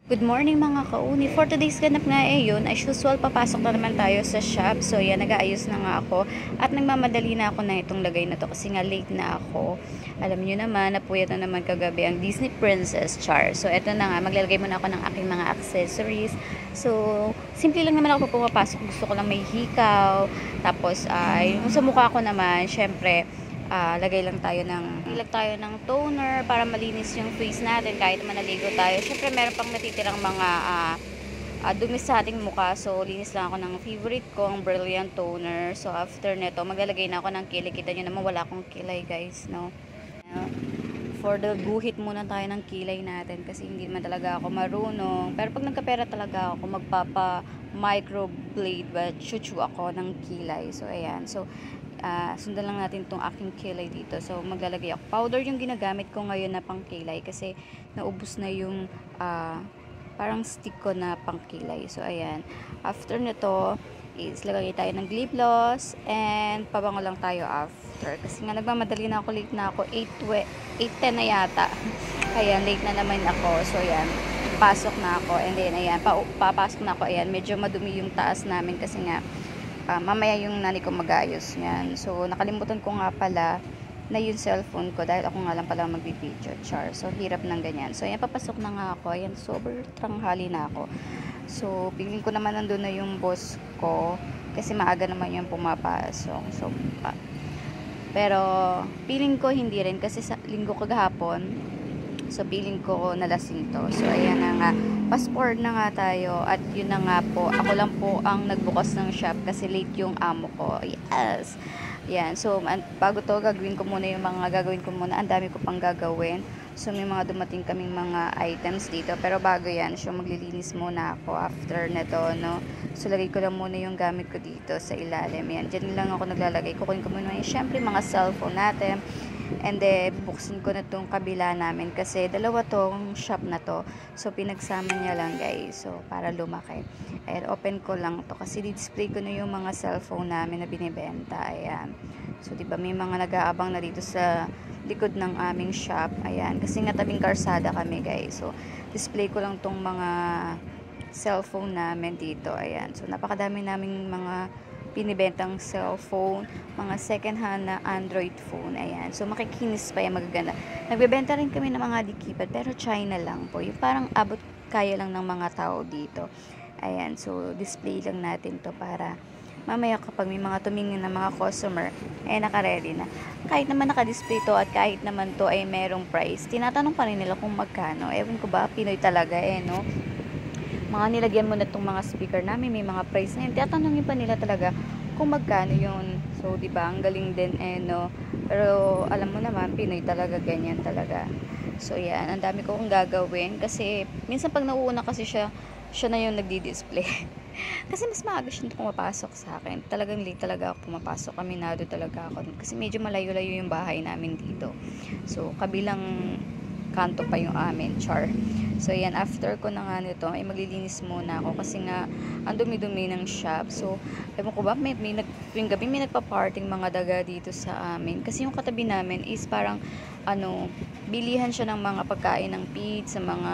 Good morning mga kauni. For today's ganap nga yun, as usual, papasok na naman tayo sa shop. So yan, nag-aayos na nga ako. At nagmamadali na ako na itong lagay na to kasi nga late na ako. Alam nyo naman, napuyat na naman kagabi ang Disney Princess Char. So eto na nga, maglalagay muna ako ng aking mga accessories. So, simple lang naman ako pumapasok. Gusto ko lang may hikaw. Tapos, yung sa mukha ko naman, syempre, lagay lang tayo ng toner para malinis yung face natin kahit manaligo tayo. Syempre meron pang natitirang mga dumi sa ating mukha, so linis lang ako ng favorite kong Brilliant Toner. So after neto maglalagay na ako ng kilay. Kita nyo naman wala akong kilay guys, no? For the guhit muna tayo ng kilay natin kasi hindi man talaga ako marunong. Pero pag nagkapera talaga ako, magpapa microblade ba chuchu ako ng kilay. So ayan, so sundan lang natin itong aking kilay dito. So maglalagay ako powder, yung ginagamit ko ngayon na pang kilay kasi naubos na yung parang stick ko na pang kilay. So ayan, after nito is lagay tayo ng lip gloss and pabango lang tayo after kasi nga nagmamadali na ako, late na ako, 8:10 na yata. Ayan, late na naman ako. So ayan, pasok na ako and then ayan, papasok na ako. Ayan, medyo madumi yung taas namin kasi nga mamaya yung nanay ko mag-ayos niyan. So nakalimutan ko nga pala na yung cellphone ko dahil ako nga lang pala magbibideo, char. So hirap ng ganyan. So ayan, papasok na nga ako. Ayan, sober tranghali na ako. So piling ko naman nandun na yung boss ko kasi maaga naman yung pumapasok. So pero piling ko hindi rin kasi sa linggo kagahapon, so feeling ko nalasing to. So ayan na nga, passport na nga tayo at yun na nga po, ako lang po ang nagbukas ng shop kasi late yung amo ko. Yes. Yan, so bago to gagawin ko muna yung mga gagawin ko muna. Ang dami ko pang gagawin. So may mga dumating kaming mga items dito, pero bago yan, so maglilinis muna ako after nito, no. So lagay ko lang muna yung gamit ko dito sa ilalim. Yan, dyan lang ako naglalagay. Kukunin ko muna yung syempre mga cellphone natin. And then, buksan ko na tong kabila namin kasi dalawa tong shop na to. So, pinagsama niya lang guys. So, para lumaki. Ayan, open ko lang to kasi display ko na yung mga cellphone namin na binibenta. Ayan. So, diba may mga nag-aabang na dito sa likod ng aming shop. Ayan. Kasi nga tabing karsada kami guys. So, display ko lang tong mga cellphone namin dito. Ayan. So, napakadami naming mga binibentang cellphone, mga second hand na Android phone. Ayan. So, makikinis pa yan, magaganda. Nagbebenta rin kami ng mga dikipad, pero China lang po. Yung parang abot kaya lang ng mga tao dito. Ayan. So, display lang natin to para mamaya kapag may mga tumingin na mga customer, naka-ready na. Kahit naman naka-display to at kahit naman to ay merong price, tinatanong pa rin nila kung magkano. Ewan ko ba, Pinoy talaga no? Mga nilagyan mo na itong mga speaker namin, may mga price na yun. Tatanungin pa nila talaga kung magkano yun. So, di ba ang galing din no? Pero, alam mo naman, Pinoy talaga, ganyan talaga. So, yan. Ang dami ko kong gagawin. Kasi, minsan pag nauuna kasi siya na yung nagdi-display. Kasi mas maaga siya pumapasok sa akin. Talagang late talaga ako pumapasok. Aminado talaga ako. Kasi medyo malayo-layo yung bahay namin dito. So, kabilang kanto pa yung amin, char. So, yan, after ko na nga nito, ay maglilinis muna ako kasi nga, ang dumi-dumi ng shop. So, ewan ko ba, tuwing gabi may nagpa-parting mga daga dito sa amin. Kasi yung katabi namin is parang, bilihan siya ng mga pagkain ng pizza, mga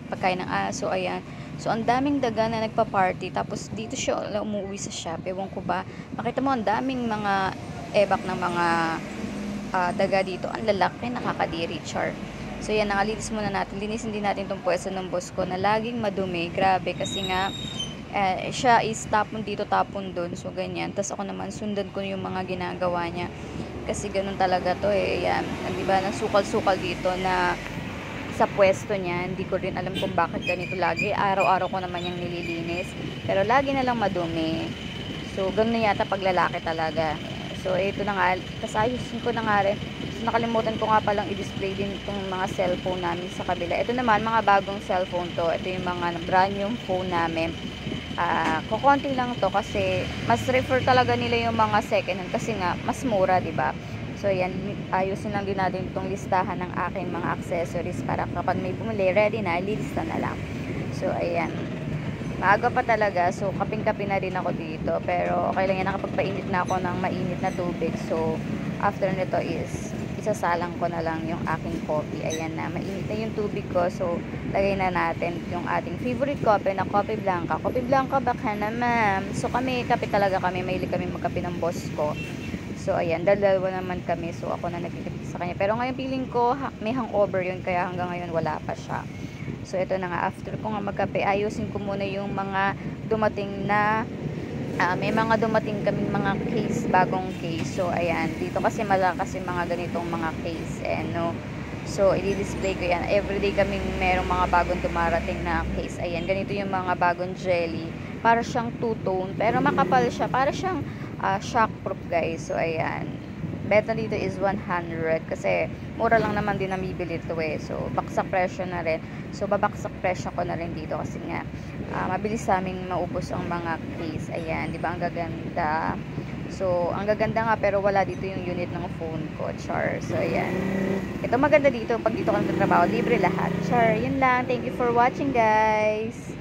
pagkain ng aso, ayan. So, ang daming daga na nagpa-party. Tapos, dito siya umuwi sa shop. Ewan ko ba, makita mo, ang daming mga ebak ng mga daga dito. Ang lalaki, nakakadiri, char. So, yan, nakalinis muna natin. Linisin din natin itong pwesto ng boss ko na laging madumi. Grabe, kasi nga, siya is tapon dito, tapon dun. So, ganyan. Tapos ako naman, sundan ko yung mga ginagawa niya. Kasi ganun talaga to Yan. Diba, nasukal-sukal dito na sa pwesto niya. Hindi ko rin alam kung bakit ganito lagi. Araw-araw ko naman yung nililinis. Pero lagi na lang madumi. So, ganun yata pag lalaki talaga. So, ito na nga. Tapos ayusin ko na nga rin. Nakalimutan ko nga palang i-display din itong mga cellphone namin sa kabila. Ito naman, mga bagong cellphone to. Ito yung mga brand new phone namin. Kukonti lang to kasi mas refer talaga nila yung mga second hand kasi nga, mas mura, diba? So, yan, ayusin lang din natin itong listahan ng aking mga accessories para kapag may bumili, ready na, ililista na lang. So, ayan. Maaga pa talaga, so kaping-kapi na rin ako dito. Pero, okay lang yan, nakapagpainit na ako ng mainit na tubig. So, after nito is isasalang ko na lang yung aking coffee. Ayan na, mainit na yung tubig ko. So, lagay na natin yung ating favorite coffee na Coffee Blanca. Coffee Blanca, baka na ma'am. So, kape talaga kami. Mahilig kami magkape ng boss ko. So, ayan, dalawa naman kami. So, ako na nagtitipid sa kanya. Pero ngayon, feeling ko, may hangover yun. Kaya hanggang ngayon, wala pa siya. So, ito na nga. After ko nga magkape, ayusin ko muna yung mga dumating na may mga dumating kaming mga case, bagong case. So, ayan. Dito kasi malakas yung mga ganitong mga case. No? So, i-display ko yan. Everyday kaming merong mga bagong dumarating na case. Ayan. Ganito yung mga bagong jelly. Para siyang two-tone. Pero makapal siya. Para siyang shockproof, guys. So, ayan. Beta dito is 100 kasi mura lang naman din namibili ito eh. So, baksak presyo na rin. So, babaksak presyo ko na rin dito kasi nga mabilis sa aming maubos ang mga case. Ayan, di ba? Ang gaganda. So, ang gaganda nga pero wala dito yung unit ng phone ko. Char. So, ayan. Ito maganda dito. Pag dito ka nagtatrabaho, libre lahat. Char. Yun lang. Thank you for watching, guys.